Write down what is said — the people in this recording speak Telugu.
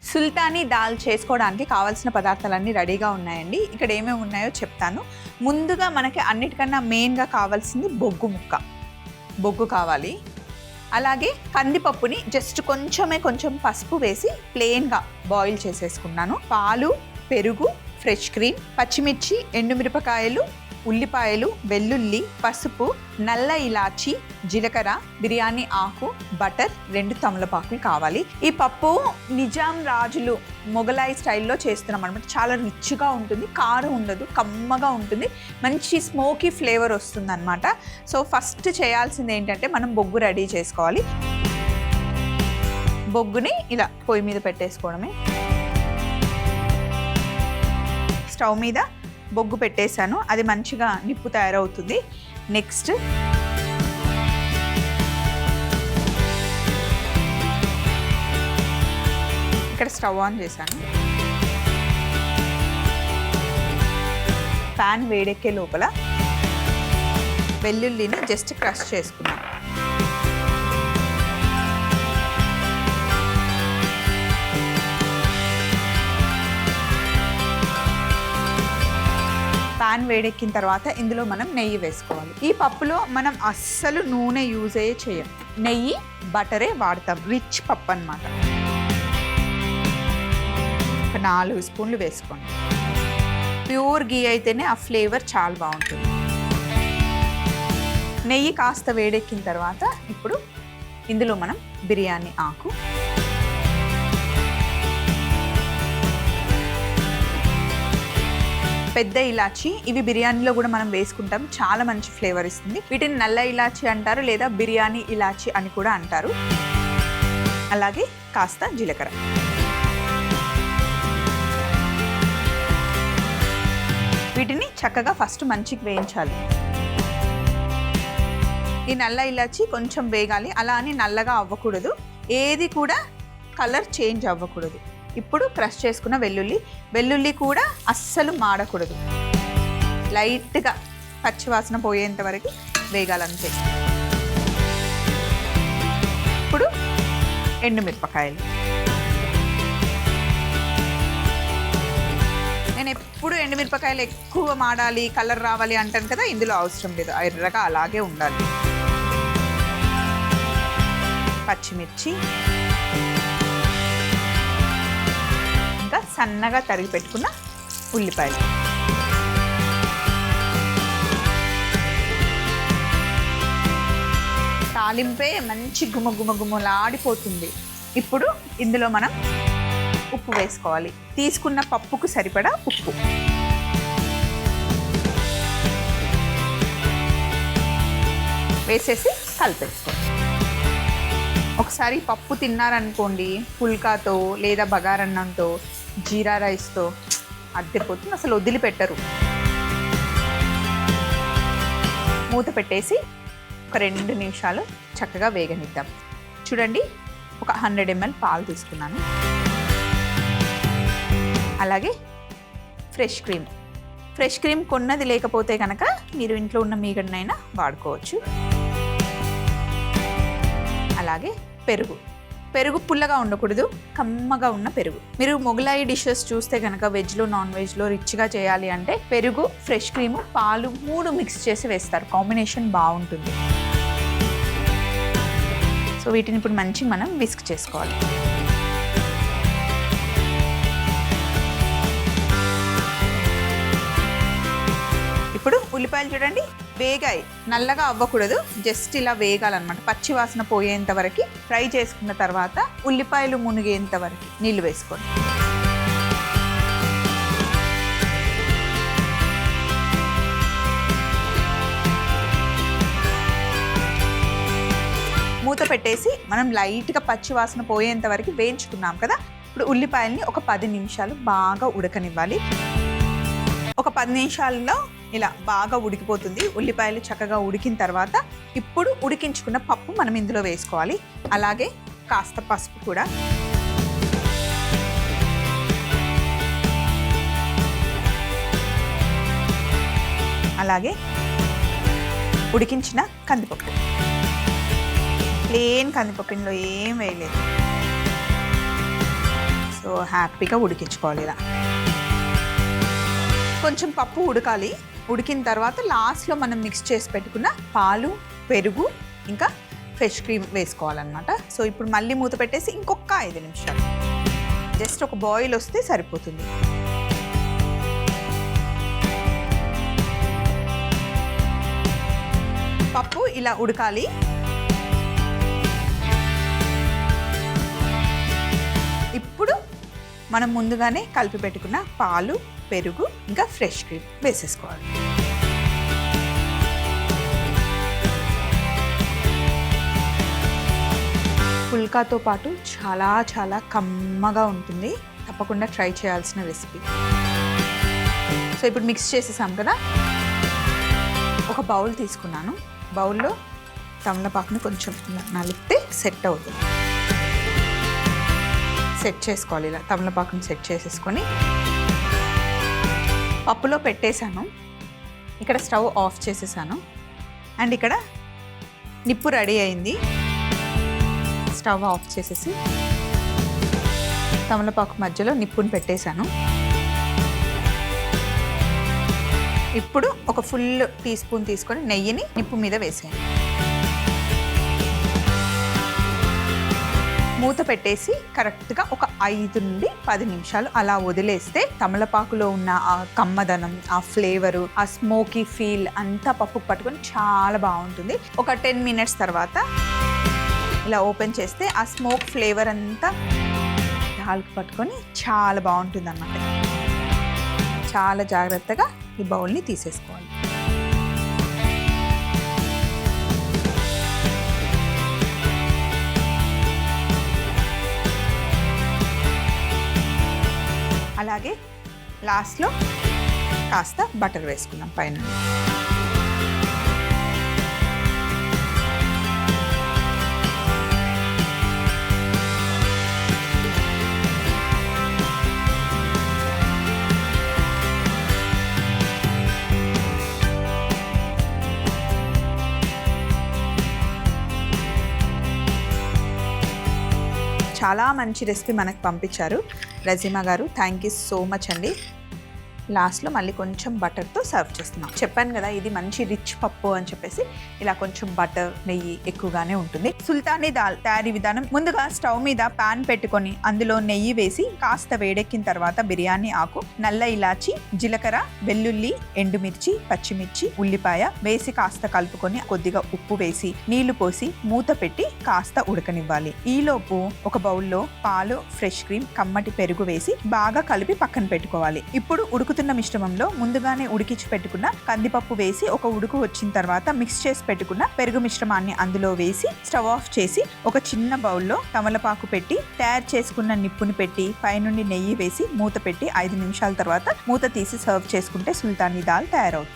సుల్తానీ దాల్ చేసుకోవడానికి కావాల్సిన పదార్థాలన్నీ రెడీగా ఉన్నాయండి. ఇక్కడ ఏమేమి ఉన్నాయో చెప్తాను. ముందుగా మనకి అన్నిటికన్నా మెయిన్గా కావాల్సింది బొగ్గు కావాలి. అలాగే కందిపప్పుని జస్ట్ కొంచెం పసుపు వేసి ప్లెయిన్గా బాయిల్ చేసేసుకున్నాను. పాలు, పెరుగు, ఫ్రెష్ క్రీమ్, పచ్చిమిర్చి, ఎండుమిరపకాయలు, ఉల్లిపాయలు, వెల్లుల్లి, పసుపు, నల్ల ఇలాచి, జీలకర్ర, బిర్యానీ ఆకు, బటర్, 2 తమలపాకులు కావాలి. ఈ పప్పు నిజాం రాజులు మొఘలాయి స్టైల్లో చేస్తున్నాం అనమాట. చాలా రిచ్గా ఉంటుంది, కారం ఉండదు, కమ్మగా ఉంటుంది, మంచి స్మోకీ ఫ్లేవర్ వస్తుంది అనమాట. సో ఫస్ట్ చేయాల్సింది ఏంటంటే మనం బొగ్గు రెడీ చేసుకోవాలి. బొగ్గుని ఇలా పొయ్యి మీద పెట్టేసుకోవడమే. స్టవ్ మీద బొగ్గు పెట్టేశాను, అది మంచిగా నిప్పు తయారవుతుంది. నెక్స్ట్ ఇక్కడ స్టవ్ ఆన్ చేశాను. ప్యాన్ వేడెక్కే లోపల వెల్లుల్లిని జస్ట్ క్రష్ చేసుకున్నాను. ప్యాన్ వేడెక్కిన తర్వాత ఇందులో మనం నెయ్యి వేసుకోవాలి. ఈ పప్పులో మనం అస్సలు నూనె యూజ్ చేయం, నెయ్యి, బటరే వాడతాం. రిచ్ పప్పు అన్నమాట. 4 స్పూన్లు వేసుకోండి. ప్యూర్ గీ అయితేనే ఆ ఫ్లేవర్ చాలా బాగుంటుంది. నెయ్యి కాస్త వేడెక్కిన తర్వాత ఇప్పుడు ఇందులో మనం బిర్యానీ ఆకు, పెద్ద ఇలాచి, ఇవి బిర్యానీలో కూడా మనం వేసుకుంటాం, చాలా మంచి ఫ్లేవర్ ఇస్తుంది. వీటిని నల్ల ఇలాచి అంటారు లేదా బిర్యానీ ఇలాచి అని కూడా అంటారు. అలాగే కాస్త జీలకర్ర. వీటిని చక్కగా ఫస్ట్ మంచిగా వేయించాలి. ఈ నల్ల ఇలాచి కొంచెం వేగాలి, అలా అని నల్లగా అవ్వకూడదు, ఏది కూడా కలర్ చేంజ్ అవ్వకూడదు. ఇప్పుడు క్రష్ చేసుకున్న వెల్లుల్లి కూడా అస్సలు మాడకూడదు, లైట్గా పచ్చివాసన పోయేంత వరకు వేగాలంతే. ఇప్పుడు ఎండుమిరపకాయలు. నేను ఎప్పుడు ఎండుమిరపకాయలు ఎక్కువ మాడాలి, కలర్ రావాలి అంటాను కదా, ఇందులో అవసరం లేదు, ఎర్రగా అలాగే ఉండాలి. పచ్చిమిర్చి, ఇంకా సన్నగా తరిగి పెట్టుకున్న ఉల్లిపాయలు. తాలింపే మంచి గుమలాడిపోతుంది. ఇప్పుడు ఇందులో మనం ఉప్పు వేసుకోవాలి. తీసుకున్న పప్పుకు సరిపడా ఉప్పు. వేసేసి కలిపేసుకోవాలి. ఒకసారి పప్పు తిన్నారనుకోండి, పుల్కాతో లేదా బగారన్నంతో, జీరా రైస్తో అద్దెపోతుంది, అసలు వదిలిపెట్టరు. మూత పెట్టేసి ఒక 2 నిమిషాలు చక్కగా వేగనిద్దాం. చూడండి, ఒక 100 ml పాలు తీసుకున్నాను. అలాగే ఫ్రెష్ క్రీమ్ కొన్నది లేకపోతే కనుక మీరు ఇంట్లో ఉన్న మీగడనైనా వాడుకోవచ్చు. అలాగే పెరుగు పుల్లగా ఉండకూడదు, కమ్మగా ఉన్న పెరుగు. మీరు మొగలాయి డిషెస్ చూస్తే కనుక వెజ్లో నాన్ వెజ్లో రిచ్గా చేయాలి అంటే పెరుగు, ఫ్రెష్ క్రీము, పాలు 3 మిక్స్ చేసి వేస్తారు, కాంబినేషన్ బాగుంటుంది. సో వీటిని ఇప్పుడు మంచిగా మనం విస్క్ చేసుకోవాలి. ఇప్పుడు ఉల్లిపాయలు చూడండి వేగాయి, నల్లగా అవ్వకూడదు, జస్ట్ ఇలా వేగాలన్నమాట. పచ్చి వాసన పోయేంత వరకు ఫ్రై చేసుకున్న తర్వాత ఉల్లిపాయలు మునిగేంత వరకు నీళ్ళు వేసుకోండి. మూత పెట్టేసి మనం లైట్గా పచ్చి వాసన పోయేంత వరకు వేయించుకున్నాం కదా. ఇప్పుడు ఉల్లిపాయల్ని ఒక 10 నిమిషాలు బాగా ఉడకనివ్వాలి. ఒక 10 నిమిషాల్లో ఇలా బాగా ఉడికిపోతుంది. ఉల్లిపాయలు చక్కగా ఉడికిన తర్వాత ఇప్పుడు ఉడికించుకున్న పప్పు మనం ఇందులో వేసుకోవాలి. అలాగే కాస్త పసుపు కూడా. అలాగే ఉడికించిన కందిపప్పు, ప్లేన్ కందిపప్పు, ఇందులో ఏం వేయలేదు. సో హ్యాపీగా ఉడికించుకోవాలి ఇలా. కొంచెం పప్పు ఉడకాలి. ఉడికిన తర్వాత లాస్ట్లో మనం మిక్స్ చేసి పెట్టుకున్న పాలు, పెరుగు ఇంకా ఫ్రెష్ క్రీమ్ వేసుకోవాలన్నమాట. సో ఇప్పుడు మళ్ళీ మూత పెట్టేసి ఇంకొక 5 నిమిషాలు జస్ట్ ఒక బాయిల్ వస్తే సరిపోతుంది. పప్పు ఇలా ఉడకాలి. ఇప్పుడు మనం ముందుగానే కలిపి పెట్టుకున్న పాలు, పెరుగు ఇంకా ఫ్రెష్ క్రీమ్ వేసేసుకోవాలి. పుల్కాతో పాటు చాలా చాలా కమ్మగా ఉంటుంది. తప్పకుండా ట్రై చేయాల్సిన రెసిపీ. సో ఇప్పుడు మిక్స్ చేసేసాం కదా. ఒక బౌల్ తీసుకున్నాను. బౌల్లో తమలపాకుని కొంచెం నలిపితే సెట్ అవుతుంది. సెట్ చేసుకోవాలి. ఇలా తమలపాకుని సెట్ చేసేసుకొని పప్పులో పెట్టేశాను. ఇక్కడ స్టవ్ ఆఫ్ చేసేసాను. అండ్ ఇక్కడ నిప్పు రెడీ అయింది. స్టవ్ ఆఫ్ చేసేసి తమలపాకు మధ్యలో నిప్పుని పెట్టేశాను. ఇప్పుడు ఒక ఫుల్ టీ స్పూన్ తీసుకొని నెయ్యిని నిప్పు మీద వేసాను. మూత పెట్టేసి కరెక్ట్గా ఒక 5 నుండి 10 నిమిషాలు అలా వదిలేస్తే తమలపాకులో ఉన్న ఆ కమ్మదనం, ఆ ఫ్లేవరు, ఆ స్మోకీ ఫీల్ అంతా పప్పుకు పట్టుకొని చాలా బాగుంటుంది. ఒక 10 మినిట్స్ తర్వాత ఇలా ఓపెన్ చేస్తే ఆ స్మోక్ ఫ్లేవర్ అంతా దాల్కి పట్టుకొని చాలా బాగుంటుంది అన్నమాట. చాలా జాగ్రత్తగా ఈ బౌల్ని తీసేసుకోవాలి. అలాగే లాస్ట్లో కాస్త బటర్ వేసుకున్నాం పైన. చాలా మంచి రెసిపీ మనకు పంపించారు రజీమా గారు. థ్యాంక్ యూ సో మచ్ అండి. లాస్ట్లో మళ్ళీ కొంచెం బటర్తో సర్వ్ చేస్తున్నాం. చెప్పాను కదా ఇది మంచి రిచ్ పప్పు అని చెప్పేసి. ఇలా కొంచెం బటర్, నెయ్యి ఎక్కువగానే ఉంటుంది. సుల్తానీ దాల్ తయారీ విధానం: ముందుగా స్టవ్ మీద పాన్ పెట్టుకొని అందులో నెయ్యి వేసి కాస్త వేడెక్కిన తర్వాత బిర్యానీ ఆకు, నల్ల ఇలాచి, జీలకర్ర, వెల్లుల్లి, ఎండుమిర్చి, పచ్చిమిర్చి, ఉల్లిపాయ వేసి కాస్త కలుపుకొని కొద్దిగా ఉప్పు వేసి నీళ్లు పోసి మూత పెట్టి కాస్త ఉడకనివ్వాలి. ఈలోపు ఒక బౌల్లో పాలు, ఫ్రెష్ క్రీమ్, కమ్మటి పెరుగు వేసి బాగా కలిపి పక్కన పెట్టుకోవాలి. ఇప్పుడు ఉడుకుతున్న మిశ్రమంలో ముందుగానే ఉడికించి పెట్టుకున్న కందిపప్పు వేసి ఒక ఉడుకు వచ్చిన తర్వాత మిక్స్ చేసి పెట్టుకున్న పెరుగు మిశ్రమాన్ని అందులో వేసి స్టవ్ ఆఫ్ చేసి ఒక చిన్న బౌల్లో తమలపాకు పెట్టి తయారు చేసుకున్న నిప్పుని పెట్టి పైనుండి నెయ్యి వేసి మూత పెట్టి 5 నిమిషాల తర్వాత మూత తీసి సర్వ్ చేసుకుంటే సుల్తానీ దాల్ తయారవుతుంది.